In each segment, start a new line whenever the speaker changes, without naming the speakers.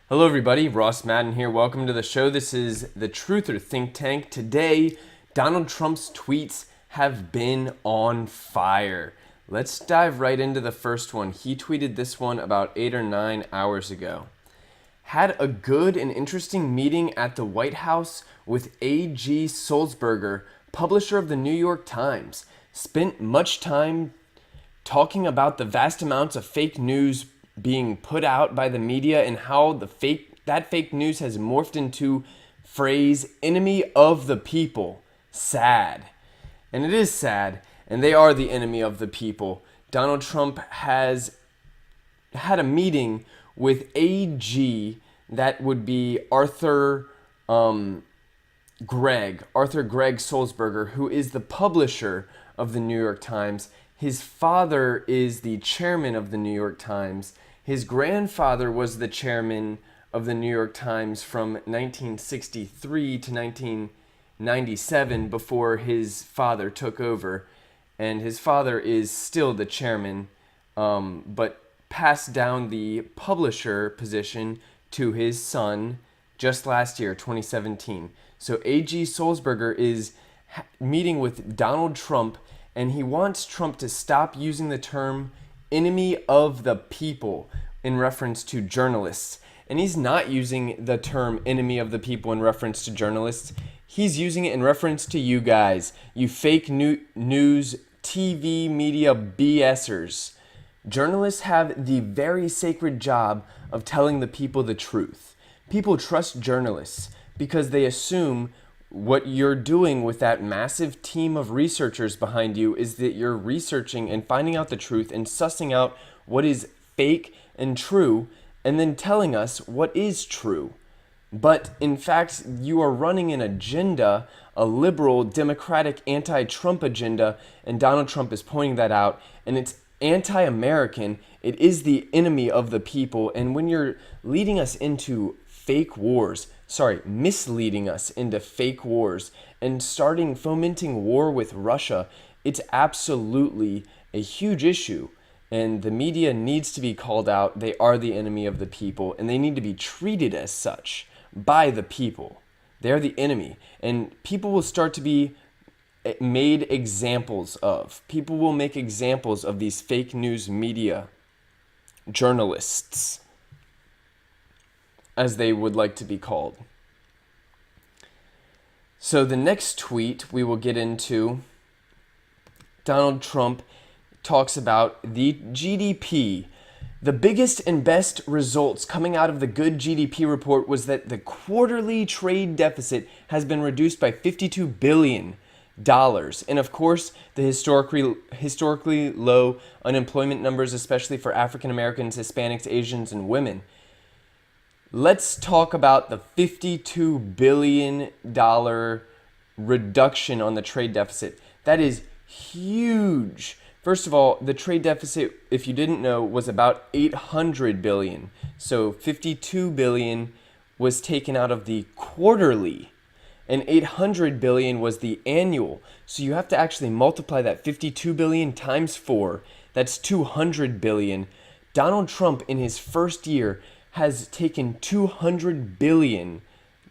Hello everybody, Ross Madden here. Welcome to the show. This is the Truther Think Tank. Today, Donald Trump's tweets have been on fire. Let's dive right into the first one. He tweeted this one about 8 or 9 hours ago. Had a good and interesting meeting at the White House with A.G. Sulzberger, publisher of the New York Times. Spent much time talking about the vast amounts of fake news being put out by the media and how that fake news has morphed into phrase enemy of the people. Sad. And it is sad, and they are the enemy of the people. Donald Trump has had a meeting with AG, that would be Arthur Gregg Sulzberger, who is the publisher of the New York Times. His father is the chairman of the New York Times. His grandfather was the chairman of the New York Times from 1963 to 1997 before his father took over. And his father is still the chairman, but passed down the publisher position to his son just last year, 2017. So A.G. Sulzberger is meeting with Donald Trump, and he wants Trump to stop using the term enemy of the people in reference to journalists. And he's not using the term enemy of the people in reference to journalists. He's using it in reference to you guys, you fake news, TV, media BSers. Journalists have the very sacred job of telling the people the truth. People trust journalists because they assume what you're doing with that massive team of researchers behind you is that you're researching and finding out the truth and sussing out what is fake and true, and then telling us what is true. But in fact, you are running an agenda, a liberal, democratic, anti-Trump agenda, and Donald Trump is pointing that out, and it's anti-American. It is the enemy of the people, and when you're leading us into misleading us into fake wars and fomenting war with Russia, it's absolutely a huge issue. And the media needs to be called out. They are the enemy of the people, and they need to be treated as such by the people. They're the enemy, and people will start to be made examples of. People will make examples of these fake news media journalists, as they would like to be called. So the next tweet we will get into, Donald Trump talks about the GDP. The biggest and best results coming out of the good GDP report was that the quarterly trade deficit has been reduced by $52 billion. And of course, the historically low unemployment numbers, especially for African Americans, Hispanics, Asians, and women. Let's talk about the $52 billion reduction on the trade deficit. That is huge. First of all, the trade deficit, if you didn't know, was about $800 billion. So $52 billion was taken out of the quarterly, and $800 billion was the annual. So you have to actually multiply that $52 billion times 4. That's $200 billion. Donald Trump, in his first year, has taken $200 billion,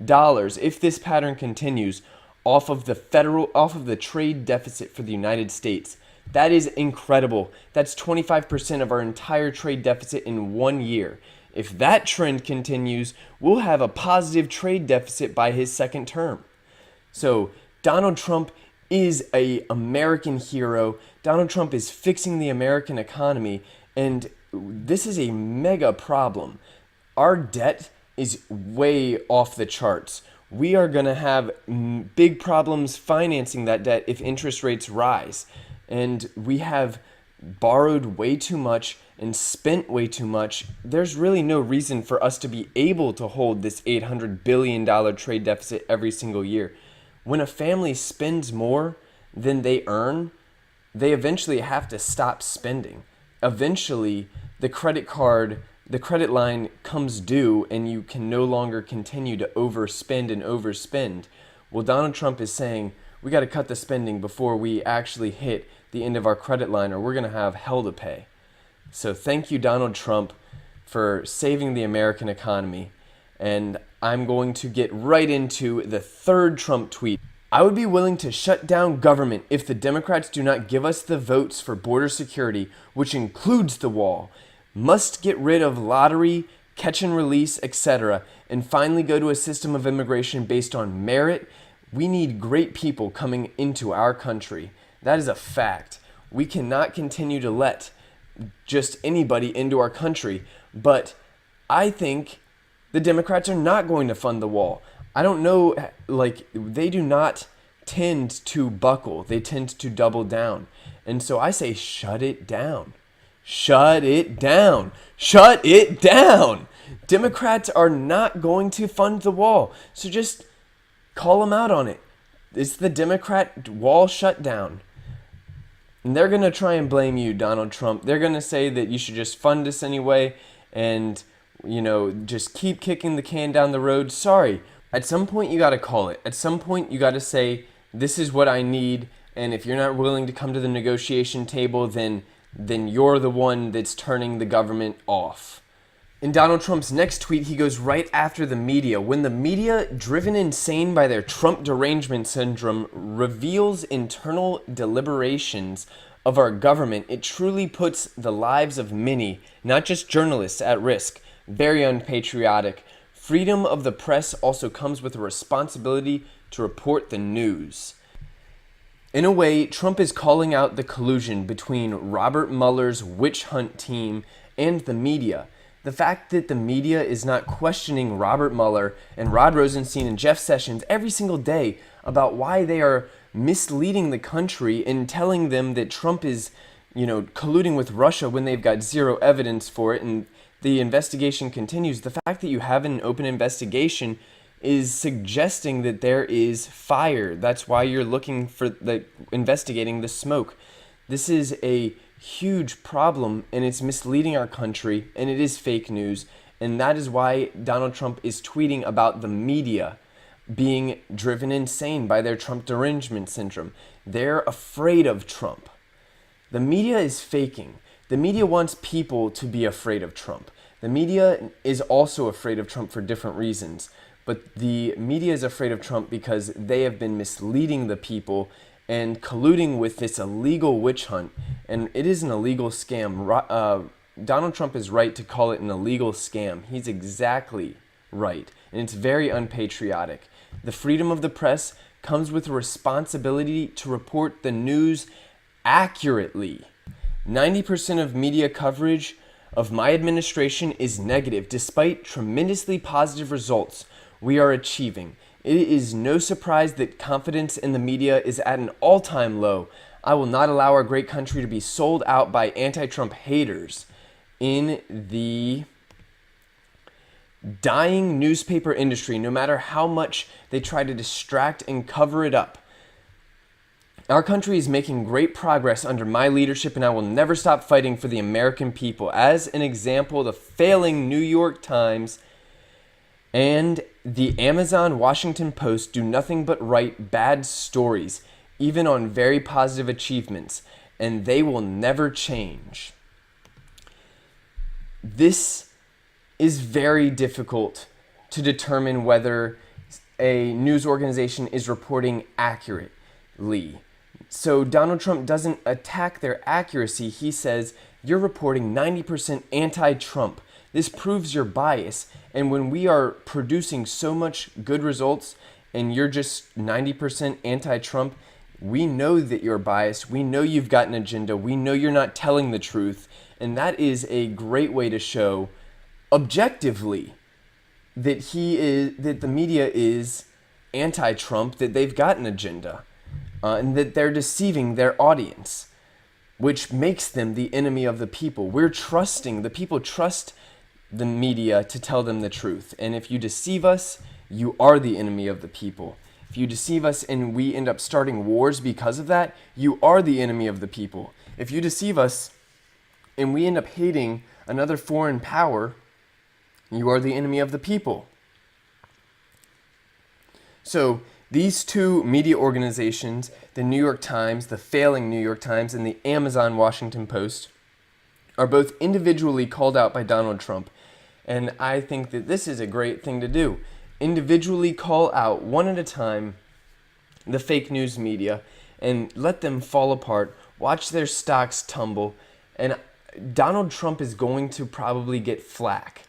if this pattern continues, off of the trade deficit for the United States. That is incredible. That's 25% of our entire trade deficit in 1 year. If that trend continues, we'll have a positive trade deficit by his second term. So Donald Trump is an American hero. Donald Trump is fixing the American economy, and this is a mega problem. Our debt is way off the charts. We are going to have big problems financing that debt if interest rates rise. And we have borrowed way too much and spent way too much. There's really no reason for us to be able to hold this $800 billion trade deficit every single year. When a family spends more than they earn, they eventually have to stop spending. Eventually, the credit line comes due, and you can no longer continue to overspend. Well, Donald Trump is saying we got to cut the spending before we actually hit the end of our credit line, or we're going to have hell to pay. So thank you, Donald Trump, for saving the American economy. And I'm going to get right into the third Trump tweet. I would be willing to shut down government if the Democrats do not give us the votes for border security, which includes the wall. Must get rid of lottery, catch and release, etc., and finally go to a system of immigration based on merit. We need great people coming into our country. That is a fact. We cannot continue to let just anybody into our country. But I think the Democrats are not going to fund the wall. I don't know, they do not tend to buckle. They tend to double down. And so I say, shut it down. Shut it down. Shut it down. Democrats are not going to fund the wall. So just call them out on it. It's the Democrat wall shutdown. And they're going to try and blame you, Donald Trump. They're going to say that you should just fund us anyway and, just keep kicking the can down the road. Sorry. At some point, you got to call it. At some point, you got to say, this is what I need. And if you're not willing to come to the negotiation table, then you're the one that's turning the government off. In Donald Trump's next tweet, he goes right after the media. When the media, driven insane by their Trump derangement syndrome, reveals internal deliberations of our government, it truly puts the lives of many, not just journalists, at risk. Very unpatriotic. Freedom of the press also comes with a responsibility to report the news. In a way, Trump is calling out the collusion between Robert Mueller's witch hunt team and the media. The fact that the media is not questioning Robert Mueller and Rod Rosenstein and Jeff Sessions every single day about why they are misleading the country and telling them that Trump is, colluding with Russia when they've got zero evidence for it and the investigation continues. The fact that you have an open investigation is suggesting that there is fire. That's why you're looking for investigating the smoke. This is a huge problem, and it's misleading our country, and it is fake news. And that is why Donald Trump is tweeting about the media being driven insane by their Trump derangement syndrome. They're afraid of Trump. The media is faking. The media wants people to be afraid of Trump. The media is also afraid of Trump for different reasons. But the media is afraid of Trump because they have been misleading the people and colluding with this illegal witch hunt. And it is an illegal scam. Donald Trump is right to call it an illegal scam. He's exactly right. And it's very unpatriotic. The freedom of the press comes with a responsibility to report the news accurately. 90% of media coverage of my administration is negative, despite tremendously positive results we are achieving. It is no surprise that confidence in the media is at an all-time low. I will not allow our great country to be sold out by anti-Trump haters. In the dying newspaper industry, no matter how much they try to distract and cover it up, our country is making great progress under my leadership, and I will never stop fighting for the American people. As an example, the failing New York Times and the Amazon Washington Post do nothing but write bad stories, even on very positive achievements, and they will never change. This is very difficult to determine whether a news organization is reporting accurately. So Donald Trump doesn't attack their accuracy. He says, you're reporting 90% anti-Trump. This proves your bias. And when we are producing so much good results and you're just 90% anti-Trump, we know that you're biased. We know you've got an agenda. We know you're not telling the truth. And that is a great way to show objectively that the media is anti-Trump, that they've got an agenda. And that they're deceiving their audience, which makes them the enemy of the people. The people trust the media to tell them the truth. And if you deceive us, you are the enemy of the people. If you deceive us and we end up starting wars because of that, you are the enemy of the people. If you deceive us and we end up hating another foreign power, you are the enemy of the people. So, these two media organizations, the New York Times, the failing New York Times, and the Amazon Washington Post, are both individually called out by Donald Trump. And I think that this is a great thing to do. Individually call out one at a time the fake news media and let them fall apart. Watch their stocks tumble. And Donald Trump is going to probably get flack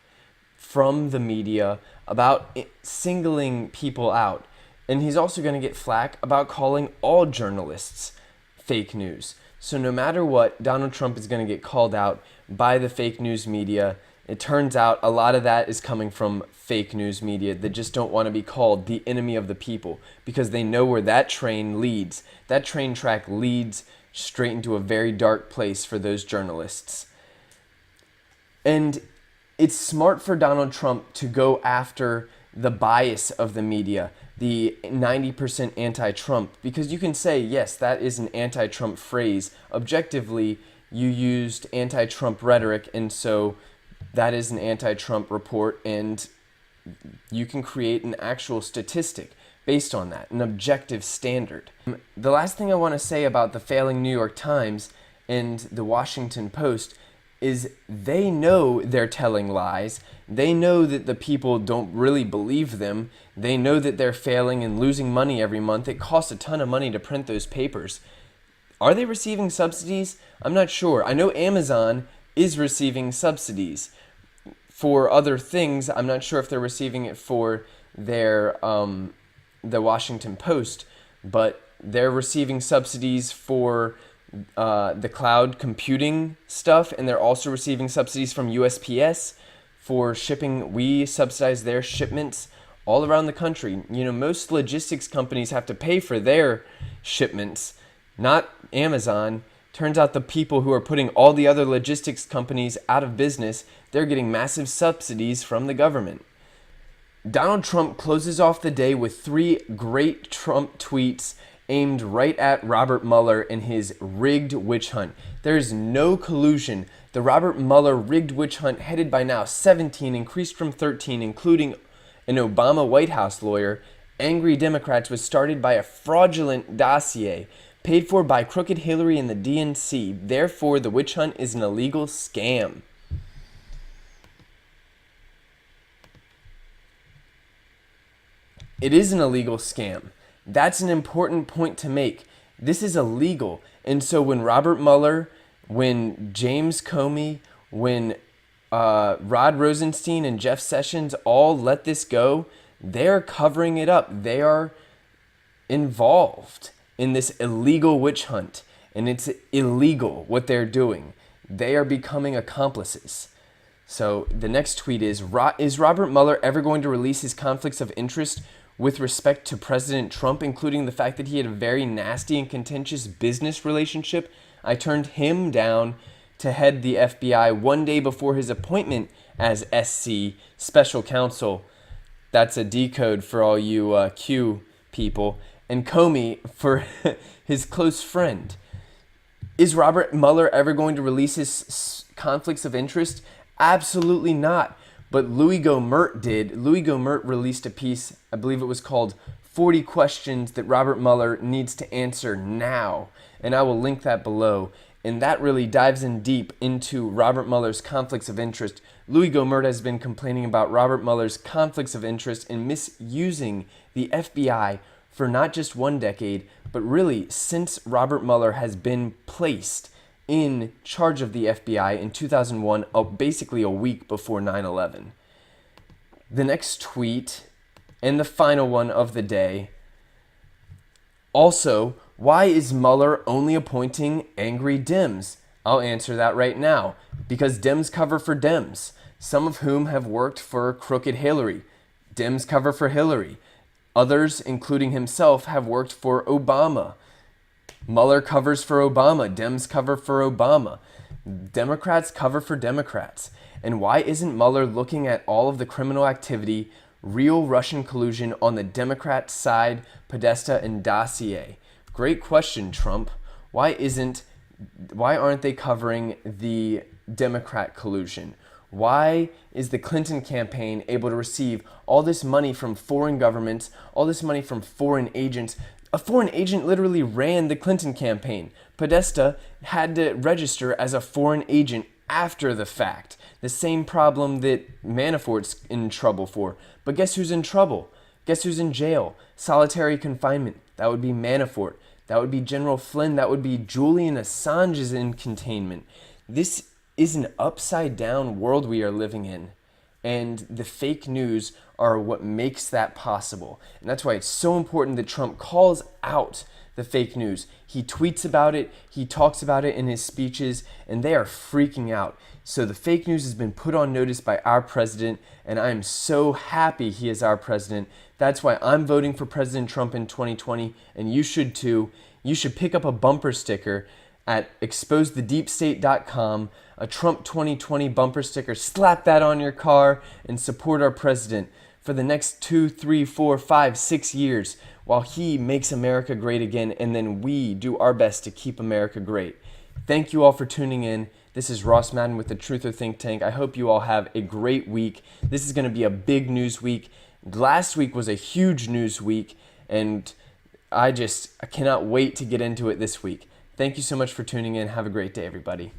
from the media about singling people out. And he's also going to get flack about calling all journalists fake news. So no matter what, Donald Trump is going to get called out by the fake news media. It turns out a lot of that is coming from fake news media that just don't want to be called the enemy of the people because they know where that train leads. That train track leads straight into a very dark place for those journalists. And it's smart for Donald Trump to go after the bias of the media, the 90% anti-Trump, because you can say, yes, that is an anti-Trump phrase. Objectively, you used anti-Trump rhetoric, and so that is an anti-Trump report, and you can create an actual statistic based on that, an objective standard. The last thing I want to say about the failing New York Times and the Washington Post is they know they're telling lies. They know that the people don't really believe them. They know that they're failing and losing money every month. It costs a ton of money to print those papers. Are they receiving subsidies? I'm not sure. I know Amazon is receiving subsidies for other things. I'm not sure if they're receiving it for their the Washington Post, but they're receiving subsidies for the cloud computing stuff, and they're also receiving subsidies from USPS for shipping. We subsidize their shipments all around the country. You know, most logistics companies have to pay for their shipments, not Amazon. Turns out the people who are putting all the other logistics companies out of business, they're getting massive subsidies from the government. Donald Trump closes off the day with 3 great Trump tweets aimed right at Robert Mueller and his rigged witch hunt. There is no collusion. The Robert Mueller rigged witch hunt, headed by now 17, increased from 13, including an Obama White House lawyer, angry Democrats, was started by a fraudulent dossier paid for by crooked Hillary and the DNC. Therefore, the witch hunt is an illegal scam. It is an illegal scam. That's an important point to make. This is illegal. And so when Robert Mueller, when James Comey, when Rod Rosenstein and Jeff Sessions all let this go, they're covering it up. They are involved in this illegal witch hunt. And it's illegal what they're doing. They are becoming accomplices. So the next tweet is Robert Mueller ever going to release his conflicts of interest with respect to President Trump, including the fact that he had a very nasty and contentious business relationship? I turned him down to head the FBI one day before his appointment as SC, Special Counsel. That's a decode for all you Q people. And Comey for his close friend. Is Robert Mueller ever going to release his conflicts of interest? Absolutely not. But Louis Gohmert did. Louis Gohmert released a piece, I believe it was called 40 Questions That Robert Mueller Needs to Answer Now. And I will link that below. And that really dives in deep into Robert Mueller's conflicts of interest. Louis Gohmert has been complaining about Robert Mueller's conflicts of interest and misusing the FBI for not just one decade, but really since Robert Mueller has been placed in charge of the FBI in 2001, basically a week before 9/11. The next tweet, and the final one of the day. Also, why is Mueller only appointing angry Dems? I'll answer that right now. Because Dems cover for Dems, some of whom have worked for crooked Hillary. Dems cover for Hillary. Others, including himself, have worked for Obama. Mueller covers for Obama. Dems cover for Obama. Democrats cover for Democrats. And why isn't Mueller looking at all of the criminal activity, real Russian collusion on the Democrat side, Podesta and dossier? Great question, Trump. Why aren't they covering the Democrat collusion? Why is the Clinton campaign able to receive all this money from foreign governments, all this money from foreign agents? A foreign agent literally ran the Clinton campaign. Podesta had to register as a foreign agent after the fact. The same problem that Manafort's in trouble for. But guess who's in trouble? Guess who's in jail? Solitary confinement. That would be Manafort. That would be General Flynn. That would be Julian Assange is in containment. This is an upside down world we are living in. And the fake news are what makes that possible. And that's why it's so important that Trump calls out the fake news. He tweets about it, he talks about it in his speeches, and they are freaking out. So the fake news has been put on notice by our president, and I am so happy he is our president. That's why I'm voting for President Trump in 2020, and you should too. You should pick up a bumper sticker at exposethedeepstate.com, a Trump 2020 bumper sticker. Slap that on your car and support our president for the next 2, 3, 4, 5, 6 years while he makes America great again, and then we do our best to keep America great. Thank you all for tuning in. This is Ross Madden with the Truther Think Tank. I hope you all have a great week. This is going to be a big news week. Last week was a huge news week, and I cannot wait to get into it this week. Thank you so much for tuning in. Have a great day, everybody.